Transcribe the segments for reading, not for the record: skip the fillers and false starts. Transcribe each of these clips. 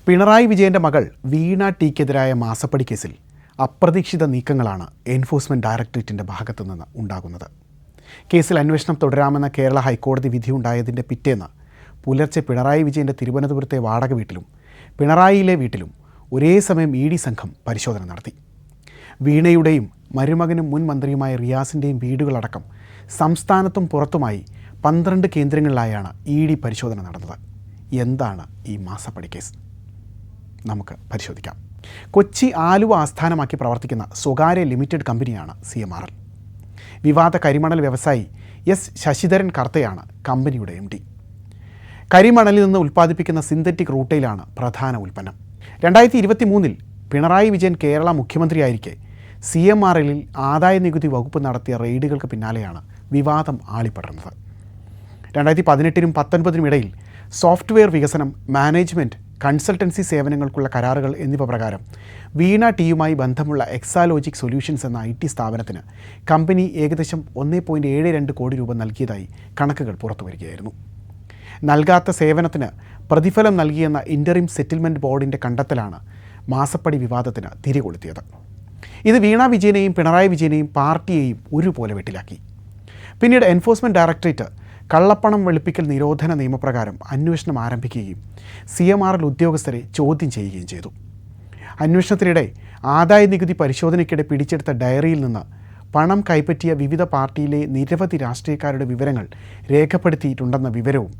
പിണറായി വിജയൻ്റെ മകൾ വീണ ടിക്കെതിരായ മാസപ്പടി കേസിൽ അപ്രതീക്ഷിത നീക്കങ്ങളാണ് എൻഫോഴ്സ്മെൻറ്റ് ഡയറക്ടറേറ്റിൻ്റെ ഭാഗത്തു നിന്ന് ഉണ്ടാകുന്നത്. കേസിൽ അന്വേഷണം തുടരാമെന്ന കേരള ഹൈക്കോടതി വിധിയുണ്ടായതിൻ്റെ പിറ്റേന്ന് പുലർച്ചെ പിണറായി വിജയൻ്റെ തിരുവനന്തപുരത്തെ വാടക വീട്ടിലും പിണറായിയിലെ വീട്ടിലും ഒരേ സമയം ED സംഘം പരിശോധന നടത്തി. വീണയുടെയും മരുമകനും മുൻ മന്ത്രിയുമായ റിയാസിൻ്റെയും വീടുകളടക്കം സംസ്ഥാനത്തും പുറത്തുമായി 12 കേന്ദ്രങ്ങളിലായാണ് ED പരിശോധന നടന്നത്. എന്താണ് ഈ മാസപ്പടി കേസ്? നമുക്ക് പരിശോധിക്കാം. കൊച്ചി ആലുവ ആസ്ഥാനമാക്കി പ്രവർത്തിക്കുന്ന സ്വകാര്യ ലിമിറ്റഡ് കമ്പനിയാണ് CMRL. വിവാദ കരിമണൽ വ്യവസായി S. ശശിധരൻ കർത്തയാണ് കമ്പനിയുടെ MD. കരിമണലിൽ നിന്ന് ഉൽപ്പാദിപ്പിക്കുന്ന സിന്തറ്റിക് റൂട്ടയിലാണ് പ്രധാന ഉൽപ്പന്നം. 2023 പിണറായി വിജയൻ കേരള മുഖ്യമന്ത്രിയായിരിക്കെ CMRLിൽ ആദായ നികുതി വകുപ്പ് നടത്തിയ റെയ്ഡുകൾക്ക് പിന്നാലെയാണ് വിവാദം ആളിപ്പടർന്നത്. 2018നും 2019നും ഇടയിൽ സോഫ്റ്റ്വെയർ വികസനം, മാനേജ്മെൻറ്റ്, കൺസൾട്ടൻസി സേവനങ്ങൾക്കുള്ള കരാറുകൾ എന്നിവ പ്രകാരം വീണ ടിയുമായി ബന്ധമുള്ള എക്സാലോജിക് സൊല്യൂഷൻസ് എന്ന IT സ്ഥാപനത്തിന് കമ്പനി ഏകദേശം 1.72 കോടി രൂപ നൽകിയതായി കണക്കുകൾ പുറത്തുവരികയായിരുന്നു. നൽകാത്ത സേവനത്തിന് പ്രതിഫലം നൽകിയെന്ന ഇൻ്ററിം സെറ്റിൽമെൻറ്റ് ബോർഡിൻ്റെ കണ്ടെത്തലാണ് മാസപ്പടി വിവാദത്തിന് തിരികൊളുത്തിയത്. ഇത് വീണ വിജയനെയും പിണറായി വിജയനെയും പാർട്ടിയെയും ഒരുപോലെ വെട്ടിലാക്കി. പിന്നീട് എൻഫോഴ്സ്മെൻറ്റ് ഡയറക്ടറേറ്റ് കള്ളപ്പണം വെളുപ്പിക്കൽ നിരോധന നിയമപ്രകാരം അന്വേഷണം ആരംഭിക്കുകയും CMRL ഉദ്യോഗസ്ഥരെ ചോദ്യം ചെയ്യുകയും ചെയ്തു. അന്വേഷണത്തിനിടെ ആദായ നികുതി പരിശോധനയ്ക്കിടെ പിടിച്ചെടുത്ത ഡയറിയിൽ നിന്ന് പണം കൈപ്പറ്റിയ വിവിധ പാർട്ടിയിലെ നിരവധി രാഷ്ട്രീയക്കാരുടെ വിവരങ്ങൾ രേഖപ്പെടുത്തിയിട്ടുണ്ടെന്ന വിവരവും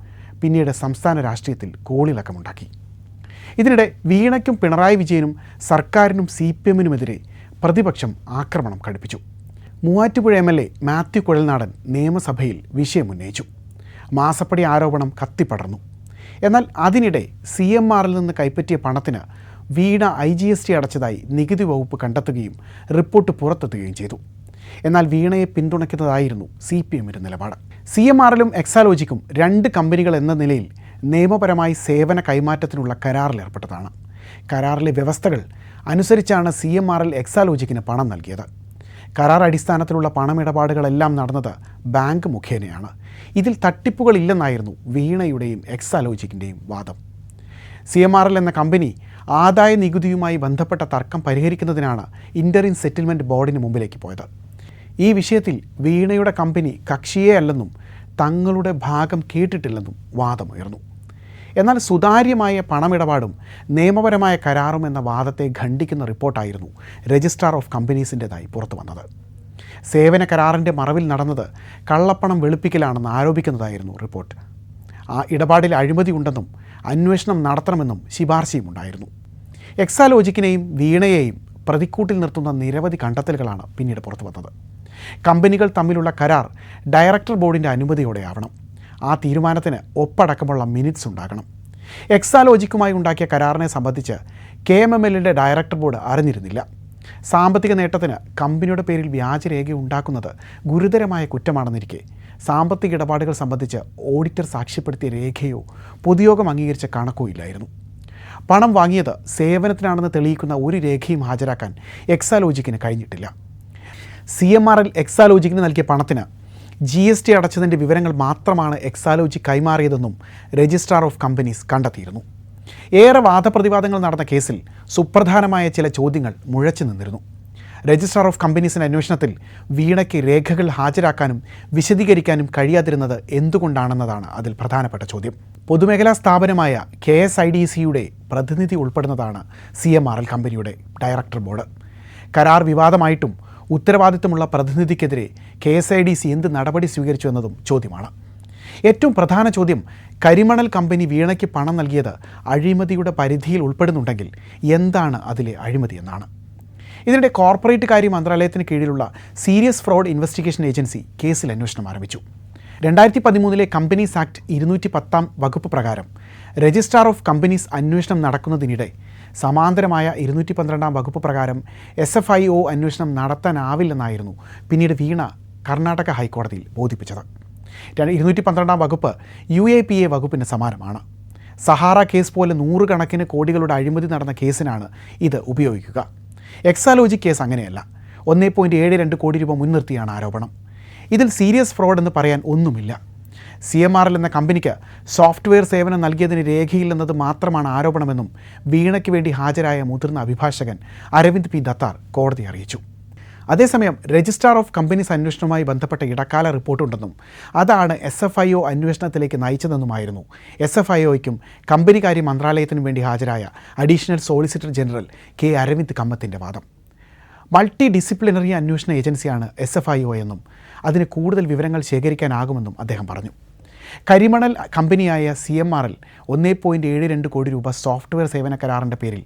പിന്നീട് സംസ്ഥാന രാഷ്ട്രീയത്തിൽ കോളിളക്കമുണ്ടാക്കി. ഇതിനിടെ വീണയ്ക്കും പിണറായി വിജയനും സർക്കാരിനും CPMനുമെതിരെ പ്രതിപക്ഷം ആക്രമണം കടുപ്പിച്ചു. മൂവാറ്റുപുഴ MLA മാത്യു കുഴൽനാടൻ നിയമസഭയിൽ വിഷയമുന്നയിച്ചു. മാസപ്പടി ആരോപണം കത്തിപ്പടർന്നു. എന്നാൽ അതിനിടെ CMRൽ നിന്ന് കൈപ്പറ്റിയ പണത്തിന് വീണ IGST അടച്ചതായി നികുതി വകുപ്പ് കണ്ടെത്തുകയും റിപ്പോർട്ട് പുറത്തെത്തുകയും ചെയ്തു. എന്നാൽ വീണയെ പിന്തുണയ്ക്കുന്നതായിരുന്നു CPMൻ്റെ നിലപാട്. CMRലും എക്സാലോജിക്കും 2 കമ്പനികൾ എന്ന നിലയിൽ നിയമപരമായി സേവന കൈമാറ്റത്തിനുള്ള കരാറിൽ ഏർപ്പെട്ടതാണ്. കരാറിലെ വ്യവസ്ഥകൾ അനുസരിച്ചാണ് CMRL എക്സാലോജിക്കിന് പണം നൽകിയത്. കരാർ അടിസ്ഥാനത്തിലുള്ള പണമിടപാടുകളെല്ലാം നടന്നത് ബാങ്ക് മുഖേനയാണ്. ഇതിൽ തട്ടിപ്പുകളില്ലെന്നായിരുന്നു വീണയുടെയും എക്സാലോജിക്കിൻ്റെയും വാദം. CMRL എന്ന കമ്പനി ആദായ നികുതിയുമായി ബന്ധപ്പെട്ട തർക്കം പരിഹരിക്കുന്നതിനാണ് ഇൻ്ററിം സെറ്റിൽമെൻറ്റ് ബോർഡിന് മുമ്പിലേക്ക് പോയത്. ഈ വിഷയത്തിൽ വീണയുടെ കമ്പനി കക്ഷിയേ അല്ലെന്നും തങ്ങളുടെ ഭാഗം കേട്ടിട്ടില്ലെന്നും വാദമുയർന്നു. എന്നാൽ സുതാര്യമായ പണമിടപാടും നിയമപരമായ കരാറും എന്ന വാദത്തെ ഖണ്ഡിക്കുന്ന റിപ്പോർട്ടായിരുന്നു രജിസ്ട്രാർ ഓഫ് കമ്പനീസിൻ്റെതായി പുറത്തു വന്നത്. സേവന കരാറിൻ്റെ മറവിൽ നടന്നത് കള്ളപ്പണം വെളുപ്പിക്കലാണെന്ന് ആരോപിക്കുന്നതായിരുന്നു റിപ്പോർട്ട്. ആ ഇടപാടിൽ അഴിമതി ഉണ്ടെന്നും അന്വേഷണം നടത്തണമെന്നും ശുപാർശയുമുണ്ടായിരുന്നു. എക്സാലോജിക്കിനെയും വീണയെയും പ്രതിക്കൂട്ടിൽ നിർത്തുന്ന നിരവധി കണ്ടെത്തലുകളാണ് പിന്നീട് പുറത്തു വന്നത്. കമ്പനികൾ തമ്മിലുള്ള കരാർ ഡയറക്ടർ ബോർഡിൻ്റെ അനുമതിയോടെ ആവണം. ആ തീരുമാനത്തിന് ഒപ്പടക്കമുള്ള മിനിറ്റ്സ് ഉണ്ടാകണം. എക്സാലോജിക്കുമായി ഉണ്ടാക്കിയ കരാറിനെ സംബന്ധിച്ച് KMMLയുടെ ഡയറക്ടർ ബോർഡ് അറിഞ്ഞിരുന്നില്ല. സാമ്പത്തിക നേട്ടത്തിന് കമ്പനിയുടെ പേരിൽ വ്യാജരേഖ ഉണ്ടാക്കുന്നത് ഗുരുതരമായ കുറ്റമാണെന്നിരിക്കെ സാമ്പത്തിക ഇടപാടുകൾ സംബന്ധിച്ച് ഓഡിറ്റർ സാക്ഷ്യപ്പെടുത്തിയ രേഖയോ പൊതുയോഗം അംഗീകരിച്ച കണക്കോ ഇല്ലായിരുന്നു. പണം വാങ്ങിയത് സേവനത്തിനാണെന്ന് തെളിയിക്കുന്ന ഒരു രേഖയും ഹാജരാക്കാൻ എക്സാലോജിക്കിന് കഴിഞ്ഞിട്ടില്ല. CMRL എക്സാലോജിക്കിന് നൽകിയ പണത്തിന് GST അടച്ചതിൻ്റെ വിവരങ്ങൾ മാത്രമാണ് എക്സാലോജിക് കൈമാറിയതെന്നും രജിസ്ട്രാർ ഓഫ് കമ്പനീസ് കണ്ടെത്തിയിരുന്നു. ഏറെ വാദപ്രതിവാദങ്ങൾ നടന്ന കേസിൽ സുപ്രധാനമായ ചില ചോദ്യങ്ങൾ മുഴച്ചു നിന്നിരുന്നു. രജിസ്ട്രാർ ഓഫ് കമ്പനീസിൻ്റെ അന്വേഷണത്തിൽ വീണയ്ക്ക് രേഖകൾ ഹാജരാക്കാനും വിശദീകരിക്കാനും കഴിയാതിരുന്നത് എന്തുകൊണ്ടാണെന്നതാണ് അതിൽ പ്രധാനപ്പെട്ട ചോദ്യം. പൊതുമേഖലാ സ്ഥാപനമായ KSIDCയുടെ പ്രതിനിധി ഉൾപ്പെടുന്നതാണ് CMRL കമ്പനിയുടെ ഡയറക്ടർ ബോർഡ്. കരാർ വിവാദമായിട്ടും ഉത്തരവാദിത്തമുള്ള പ്രതിനിധിക്കെതിരെ KSIDC എന്ത് നടപടി സ്വീകരിച്ചു എന്നതും ചോദ്യമാണ്. ഏറ്റവും പ്രധാന ചോദ്യം, കരിമണൽ കമ്പനി വീണയ്ക്ക് പണം നൽകിയത് അഴിമതിയുടെ പരിധിയിൽ ഉൾപ്പെടുന്നുണ്ടെങ്കിൽ എന്താണ് അതിലെ അഴിമതി എന്നാണ്. ഇതിനിടെ കോർപ്പറേറ്റ് കാര്യ മന്ത്രാലയത്തിന് കീഴിലുള്ള സീരിയസ് ഫ്രോഡ് ഇൻവെസ്റ്റിഗേഷൻ ഏജൻസി കേസിൽ അന്വേഷണം ആരംഭിച്ചു. 2013 കമ്പനീസ് ആക്ട് 210 വകുപ്പ് പ്രകാരം രജിസ്ട്രാർ ഓഫ് കമ്പനീസ് അന്വേഷണം നടക്കുന്നതിനിടെ സമാന്തരമായ 212 വകുപ്പ് പ്രകാരം SFIO അന്വേഷണം നടത്താനാവില്ലെന്നായിരുന്നു പിന്നീട് വീണ കർണാടക ഹൈക്കോടതിയിൽ ബോധിപ്പിച്ചത്. 212 വകുപ്പ് UAPA വകുപ്പിന് സമാനമാണ്. സഹാറ കേസ് പോലെ 100 കണക്കിന് കോടികളുടെ അഴിമതി നടന്ന കേസിനാണ് ഇത് ഉപയോഗിക്കുക. എക്സാലോജിക് കേസ് അങ്ങനെയല്ല. 1.72 കോടി രൂപ മുൻനിർത്തിയാണ് ആരോപണം. ഇതിൽ സീരിയസ് ഫ്രോഡ് എന്ന് പറയാൻ ഒന്നുമില്ല. CMRL എന്ന കമ്പനിക്ക് സോഫ്റ്റ്വെയർ സേവനം നൽകിയതിന് രേഖയില്ലെന്നത് മാത്രമാണ് ആരോപണമെന്നും വീണയ്ക്ക് വേണ്ടി ഹാജരായ മുതിർന്ന അഭിഭാഷകൻ അരവിന്ദ് പി ദത്താർ കോടതിയെ അറിയിച്ചു. അതേസമയം രജിസ്ട്രാർ ഓഫ് കമ്പനീസ് അന്വേഷണവുമായി ബന്ധപ്പെട്ട ഇടക്കാല റിപ്പോർട്ടുണ്ടെന്നും അതാണ് SFIO അന്വേഷണത്തിലേക്ക് നയിച്ചതെന്നുമായിരുന്നു SFIOയ്ക്കും കമ്പനികാര്യ മന്ത്രാലയത്തിനും വേണ്ടി ഹാജരായ additional solicitor general K. Aravind കമ്മത്തിൻ്റെ വാദം. മൾട്ടി ഡിസിപ്ലിനറി അന്വേഷണ ഏജൻസിയാണ് SFIO എന്നും അതിന് കൂടുതൽ വിവരങ്ങൾ ശേഖരിക്കാനാകുമെന്നും അദ്ദേഹം പറഞ്ഞു. കരിമണൽ കമ്പനിയായ CMRL 1.72 കോടി രൂപ സോഫ്റ്റ്വെയർ സേവന കരാറിൻ്റെ പേരിൽ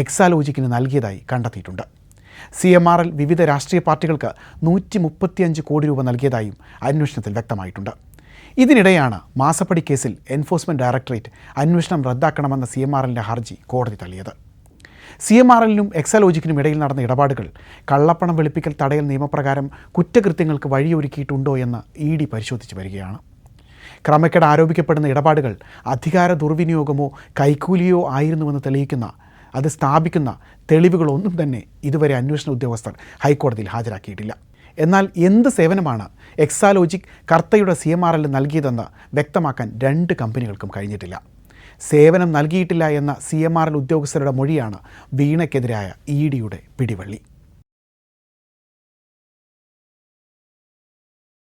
എക്സാലോജിക്കിന് നൽകിയതായി കണ്ടെത്തിയിട്ടുണ്ട്. CMRL വിവിധ രാഷ്ട്രീയ പാർട്ടികൾക്ക് 135 കോടി രൂപ നൽകിയതായും അന്വേഷണത്തിൽ വ്യക്തമായിട്ടുണ്ട്. ഇതിനിടെയാണ് മാസപ്പടി കേസിൽ എൻഫോഴ്സ്മെൻറ്റ് ഡയറക്ടറേറ്റ് അന്വേഷണം റദ്ദാക്കണമെന്ന CMRLൻ്റെ ഹർജി കോടതി തള്ളിയത്. CMRLനും എക്സാലോജിക്കിനും ഇടയിൽ നടന്ന ഇടപാടുകൾ കള്ളപ്പണം വെളുപ്പിക്കൽ തടയൽ നിയമപ്രകാരം കുറ്റകൃത്യങ്ങൾക്ക് വഴിയൊരുക്കിയിട്ടുണ്ടോ എന്ന് ED പരിശോധിച്ചു വരികയാണ്. ക്രമക്കേട് ആരോപിക്കപ്പെടുന്ന ഇടപാടുകൾ അധികാര ദുർവിനിയോഗമോ കൈക്കൂലിയോ ആയിരുന്നുവെന്ന് തെളിയിക്കുന്ന അത് സ്ഥാപിക്കുന്ന തെളിവുകളൊന്നും തന്നെ ഇതുവരെ അന്വേഷണ ഉദ്യോഗസ്ഥർ ഹൈക്കോടതിയിൽ ഹാജരാക്കിയിട്ടില്ല. എന്നാൽ എന്ത് സേവനമാണ് എക്സാലോജിക് കർത്തയുടെ CMRL നൽകിയതെന്ന് വ്യക്തമാക്കാൻ 2 കമ്പനികൾക്കും കഴിഞ്ഞിട്ടില്ല. സേവനം നൽകിയിട്ടില്ല എന്ന CMRL ഉദ്യോഗസ്ഥരുടെ മൊഴിയാണ് വീണയ്ക്കെതിരായ EDയുടെ പിടിവള്ളി.